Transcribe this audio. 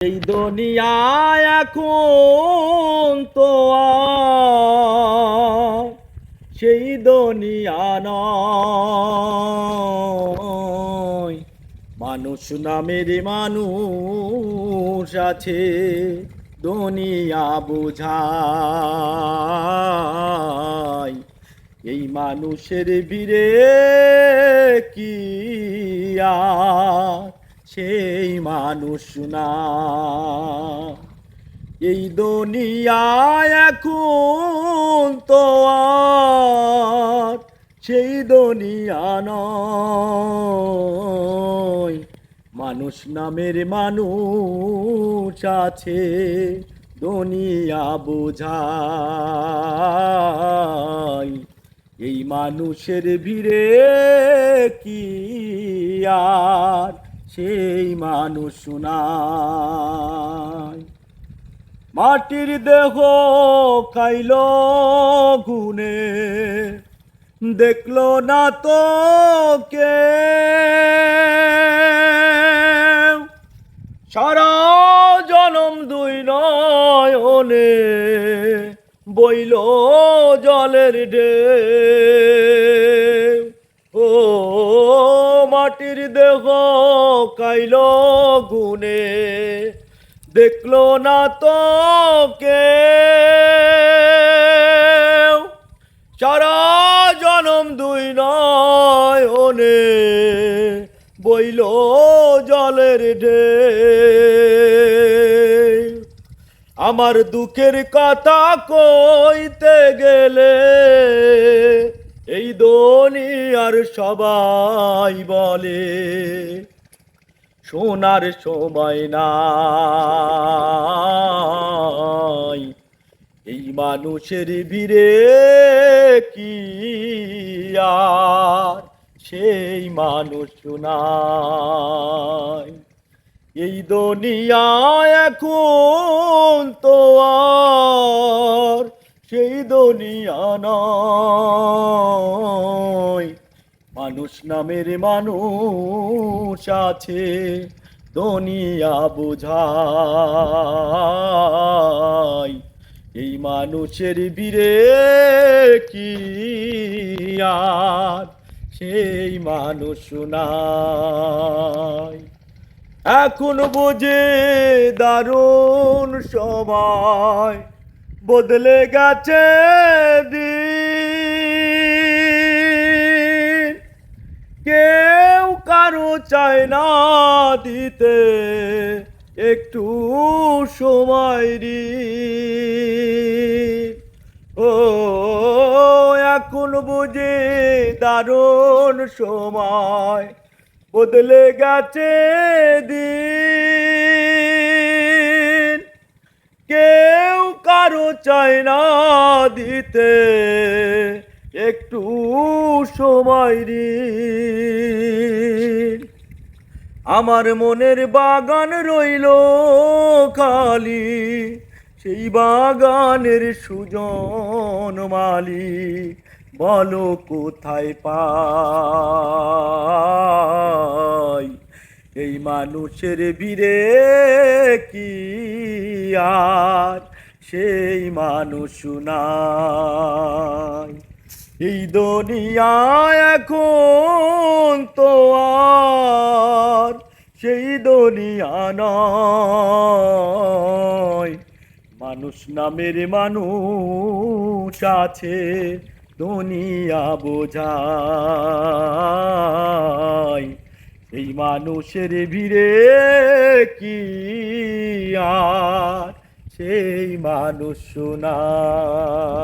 এই দুনিয়ায় এখন তো আর সেই দুনিয়া নয়। মানুষ নামের মানুষ আছে, দুনিয়া বোঝায়। এই মানুষের বীরে কি আর সেই মানুষ না। এই দুনিয়ায় এখন তো আর সেই দুনিয়া নয়। মানুষ নামের মানুষ আছে, দুনিয়া বোঝায়। এই মানুষের ভিড়ে কি আর সেই মানুষ নাই। মাটির দেহ খাইল গুনে, দেখলো না তো কে। সারা জনম দুই নয়নে বইল জলের ঢেউ। ও মাটির দেহ খাইল গুনে, দেখলো না তো কে। সারা জনম দুই নয়নে বইল জলের ঢেউ। আমার দুঃখের কথা কইতে গেলে এই দুনিয়ার সবাই বলে শোনার সময় নাই। এই মানুষের ভিড়ে কি আর সেই মানুষ নাই। এই দুনিয়ায় এখন তো আর সেই দুনিয়া নয়। মানুষ নামের মানুষ আছে, দুনিয়া বোঝায়। এই মানুষের বীরে কি আর সেই মানুষ নাই। এখন বুঝে দারুণ সময় বদলে গেছে দিন। কেউ কারো চায় না দিতে একটু সময় ঋণ। ও এখন বুঝে দারুণ সময় বদলে গেছে দিন। কেউ কারো চায় না দিতে একটু সময় ঋণ। আমার মনের বাগান রইল খালি, সেই বাগানের সুজন মালিক বলো কোথায় পাই। এই মানুষের ভিড়ে কি আর সেই মানুষ নাই। এই দুনিয়ায় এখন তো আর সেই দুনিয়া নয়। মানুষ নামের মানুষ আছে, দুনিয়া বোঝায়। এই মানুষের ভিড়ে কি আর সেই মানুষ নাই।